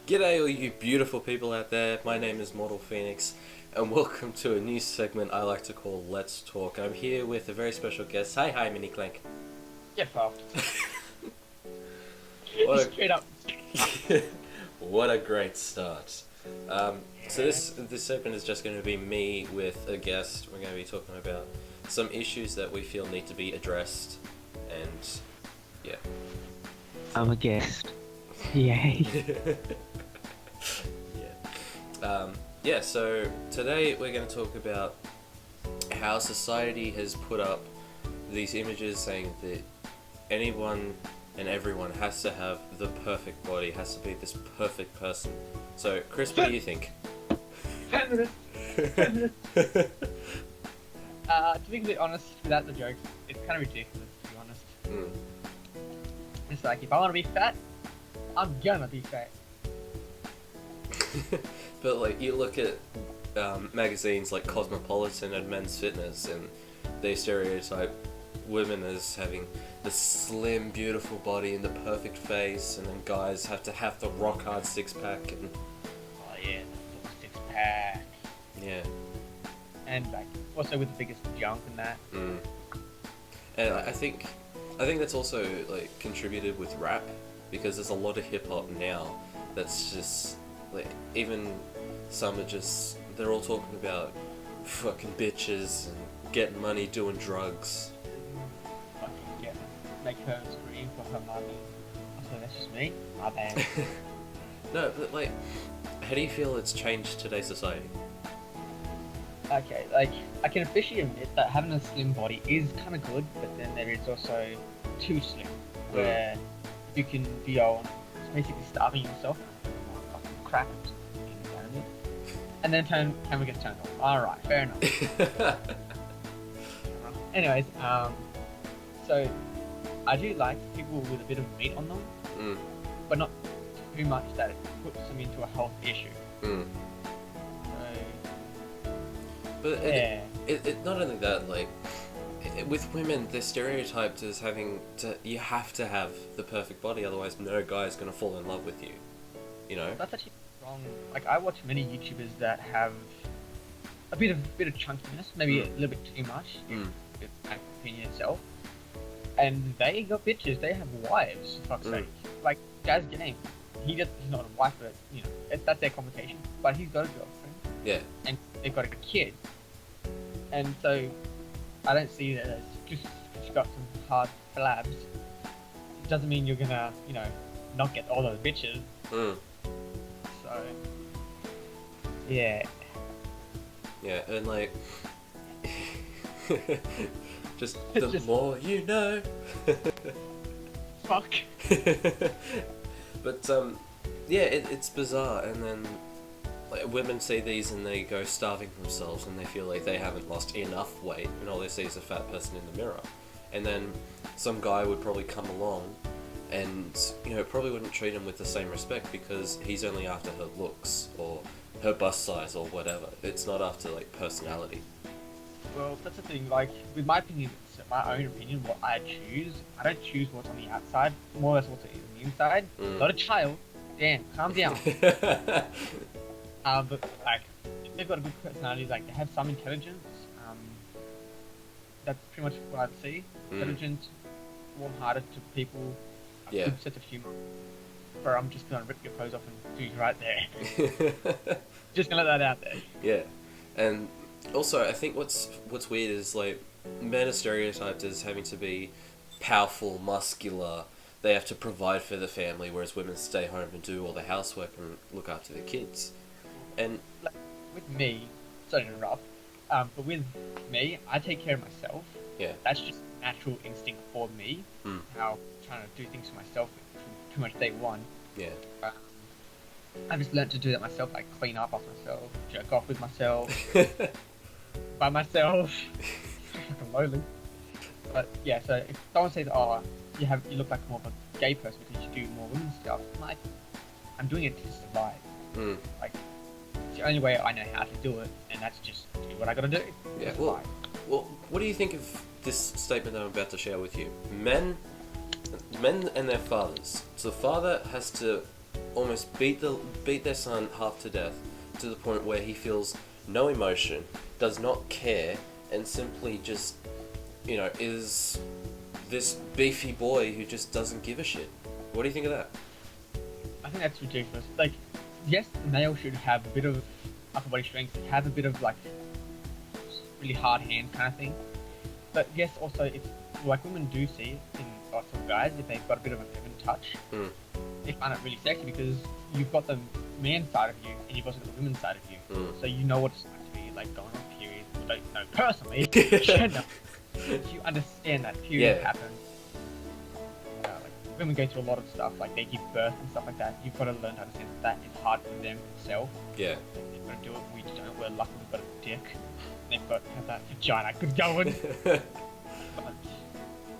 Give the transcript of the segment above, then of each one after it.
G'day all you beautiful people out there, my name is Mortal Phoenix and welcome to a new segment I like to call Let's Talk. I'm here with a very special guest. Hi MiniClank. Get fucked. What Straight up. what a great start. So this segment is just going to be me with a guest. We're going to be talking about some issues that we feel need to be addressed and yeah. I'm a guest. Yay. So today we're going to talk about how society has put up these images saying that anyone and everyone has to have the perfect body, has to be this perfect person. So, Chris, what do you think? To be completely honest, without the jokes, it's kind of ridiculous, to be honest. It's like, if I want to be fat, I'm gonna be fat. But like, you look at magazines like Cosmopolitan and Men's Fitness, and they stereotype women as having the slim, beautiful body and the perfect face, and then guys have to have the rock hard six pack. And Oh yeah, the six pack. yeah, And like, also with the biggest junk and that. and I think that's also like contributed with rap, because there's a lot of hip hop now that's just like, even some are just, they're all talking about fucking bitches and getting money doing drugs. Fucking get, make her scream for her money. So that's just me. My bad. No, but like, how do you feel it's changed today's society? Okay, like, I can officially admit that having a slim body is kind of good, but then there is also too slim, where you can be on basically starving yourself, fucking crap, and then camera gets turned off. Alright, fair enough. Anyways, so I do like people with a bit of meat on them, but not too much that it puts them into a health issue. But Yeah. it not only that, like, with women, they're stereotyped as having to, you have to have the perfect body, otherwise no guy's gonna fall in love with you. You know? That's actually wrong. Like, I watch many YouTubers that have a bit of chunkiness, maybe a little bit too much, in my opinion itself. And they got bitches, they have wives, for fuck's sake. Like, Jazz Game, he's not a wife, but, you know, that's their complication. But he's got a girlfriend. Yeah. And they've got a kid. And so, I don't see that as just because you've got some hard flabs, it doesn't mean you're gonna, you know, not get all those bitches. So, yeah. Yeah, and like, just It's the just- more you know. Fuck. But yeah, it's bizarre, and then like, women see these and they go starving themselves, and they feel like they haven't lost enough weight, and all they see is a fat person in the mirror. And then some guy would probably come along, and you know, probably wouldn't treat him with the same respect because he's only after her looks or her bust size or whatever. It's not after like personality. Well, that's the thing, like, with my opinion, it's my own opinion, what I choose. I don't choose what's on the outside, more or less what's on the inside. Not a child. Damn, calm down. But, like, if they've got a good personality, like, they have some intelligence, that's pretty much what I'd see. Intelligent, warm-hearted to people, a Yeah. good sense of humour. Bro, I'm just gonna rip your clothes off and do you right there. Just gonna let that out there. Yeah, and also I think what's weird is like, men are stereotyped as having to be powerful, muscular. They have to provide for the family, whereas women stay home and do all the housework and look after the kids. And Like, with me, sorry to interrupt, but with me, I take care of myself. yeah, That's just natural instinct for me. How I'm trying to do things for myself from pretty much day one. yeah, I just learned to do that myself, like clean up after myself, jerk off with myself, by myself. Fucking lowly. But yeah, so if someone says, "Oh, you look like more of a gay person because you do more women's stuff," I'm like, I'm doing it to survive. Like, it's the only way I know how to do it, and that's just do what I gotta do. yeah. Just Well, survive. what do you think of this statement I'm about to share with you? Men and their fathers. So the father has to almost beat their son half to death, to the point where he feels no emotion, does not care, and simply just, is this beefy boy who just doesn't give a shit. What do you think of that? I think that's ridiculous. Like, yes, the male should have a bit of upper body strength, have a bit of like really hard hand kind of thing. But yes, also it's like women do see it in lots of guys if they've got a bit of a feminine touch. They find it really sexy because you've got the man side of you and you've also got the women's side of you. So you know what it's like to be like going on periods. You don't know personally, but you understand that periods happen. Like women go through a lot of stuff, like they give birth and stuff like that. You've got to learn to understand that is hard for them themselves. Yeah. They've got to do it. We just don't. We're lucky we've got a dick. And they've got to have that vagina good going. But,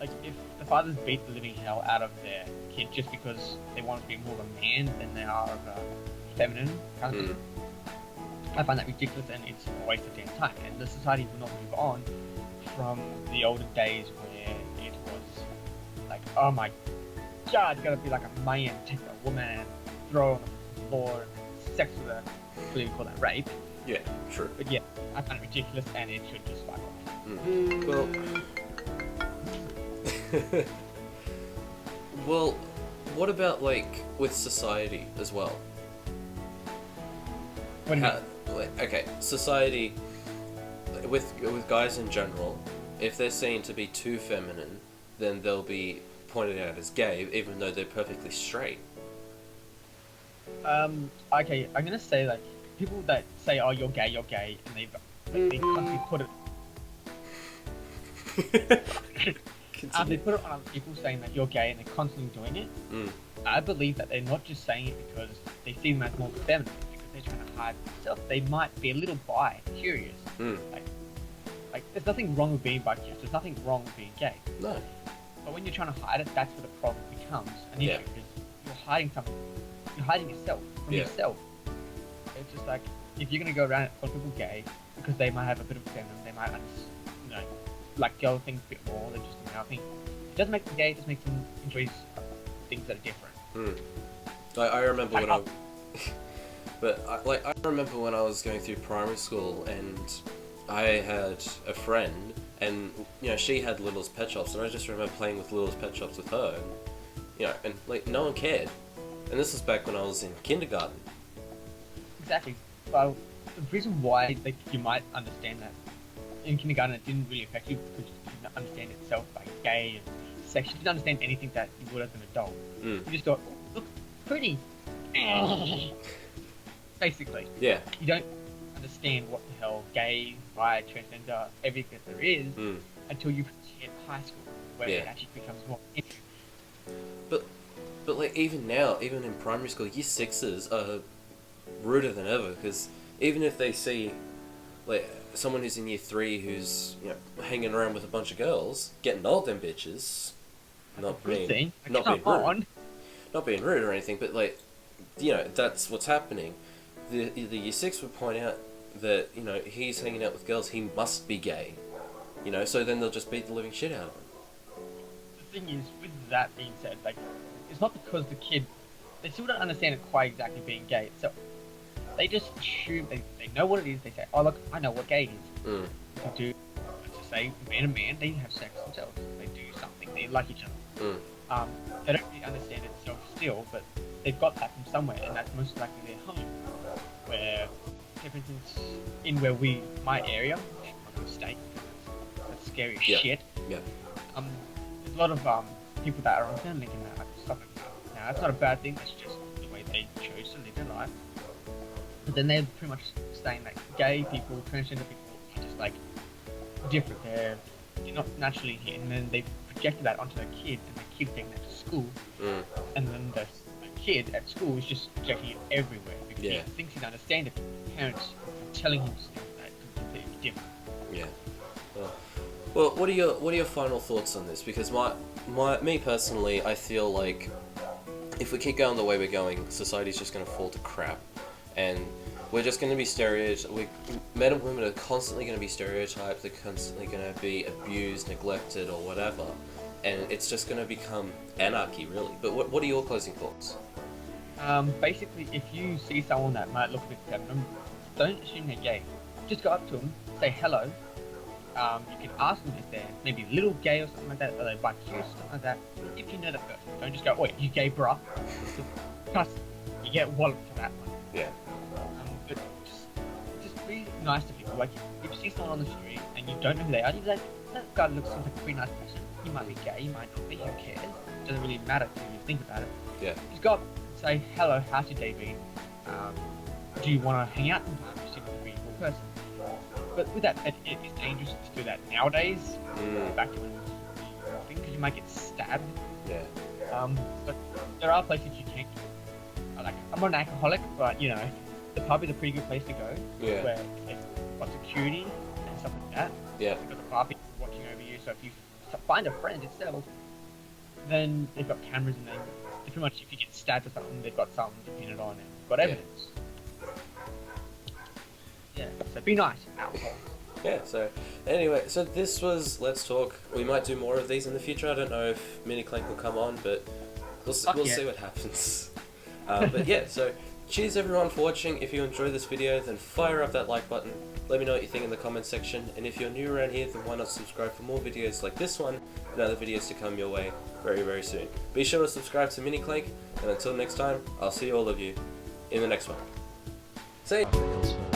like if the fathers beat the living hell out of their kid just because they want to be more of a man than they are of a feminine kind of thing, I find that ridiculous and it's a waste of damn time. And the society will not move on from the older days where it was like, oh my god, you gotta be like a man, take a woman and throw her on the floor and sex with her. I believe we call that rape. Yeah, true. But yeah, I find it ridiculous and it should just fuck off. Well, well, what about like with society as well? What do you mean? Okay, society with guys in general, if they're seen to be too feminine, then they'll be pointed out as gay, even though they're perfectly straight. Okay, I'm gonna say like people that say, "Oh, you're gay," and they constantly put it. They put it on other people saying that you're gay and they're constantly doing it. I believe that they're not just saying it because they see them as more feminine, because they're trying to hide themselves. They might be a little bi-curious. Like, there's nothing wrong with being bi-curious. There's nothing wrong with being gay. No. But when you're trying to hide it, that's where the problem becomes an issue. Because you're hiding something. You're hiding yourself from yourself. It's just like, if you're going to go around and call people gay because they might have a bit of feminine, they might like girl things a bit more than just a male thing. It doesn't make them gay, it just makes them enjoy things that are different. I remember when I remember when I was going through primary school and I had a friend and she had Little's Pet Shops and I just remember playing with Little's Pet Shops with her and like no one cared. And this was back when I was in kindergarten. Exactly. Well, the reason why you might understand that in kindergarten it didn't really affect you because you didn't understand itself like gay and sex. You didn't understand anything that you would as an adult. You just thought, oh, look, pretty. Basically. Yeah. You don't understand what the hell gay, bi, transgender, everything that there is until you hit high school where it actually becomes more interesting. But like even now, even in primary school, year sixes are ruder than ever because even if they see like someone who's in year 3 who's hanging around with a bunch of girls, getting all them bitches, not being rude or anything, but like that's what's happening. The year 6 would point out that he's hanging out with girls, he must be gay, so then they'll just beat the living shit out of him. The thing is, with that being said, like it's not because the kid, they still don't understand it quite exactly being gay itself. They just assume they know what it is. They say, "Oh look, I know what gay is." They do, let's just say, man and man, they have sex themselves. They do something. They like each other. They don't really understand it still, but they've got that from somewhere, and that's most likely their home. Where, say for instance, in my area, I'm not state, that's scary as shit. Yeah. There's a lot of people that are on Link and that stuff like that. Now that's not a bad thing. That's just the way they chose to live their life. But then they're pretty much saying that gay people, transgender people are just like different. They're not naturally here, and then they projected that onto the kid, and the kid taking that to school, and then the kid at school is just projecting it everywhere because he thinks he'd understand it. Parents are telling him that it's completely different. Yeah. Well, what are your final thoughts on this? Because me personally, I feel like if we keep going the way we're going, society's just going to fall to crap. And we're just going to be men and women are constantly going to be stereotyped, they're constantly going to be abused, neglected, or whatever. And it's just going to become anarchy, really. But what are your closing thoughts? Basically, if you see someone that might look a bit feminine, don't assume they're gay. Just go up to them, say hello. You can ask them if they're maybe a little gay or something like that, or they like you, something like that. If you know that person, don't just go, "Oi, you gay, bruh." Trust me, you get walloped for that one. Yeah. But just be nice to people. Like if you see someone on the street and you don't know who they are, you're like, "That guy looks like a pretty nice person. He might be gay, he might not be. Who cares? It doesn't really matter to you if you think about it." Yeah. Just go up, say hello, how's your day been? Do you want to hang out sometime? You seem like a really cool person. But with that said, it is dangerous to do that nowadays. Back when it was really thing, because you might get stabbed. Yeah. But there are places you can go. Like I'm not an alcoholic, but you know, the pub is a pretty good place to go. Yeah. Where it's got security and stuff like that. Yeah. You've got the bar people watching over you, so if you find a friend itself, then they've got cameras and they pretty much if you get stabbed or something, they've got something to pin it on and got evidence. Yeah, so be nice, alcohol. Yeah, so anyway, so this was Let's Talk. We might do more of these in the future. I don't know if MiniClank will come on, but we'll see what happens. But yeah, so cheers everyone for watching. If you enjoyed this video, then fire up that like button. Let me know what you think in the comments section. And if you're new around here, then why not subscribe for more videos like this one and other videos to come your way very, very soon. Be sure to subscribe to MiniClank, and until next time, I'll see all of you in the next one. See ya.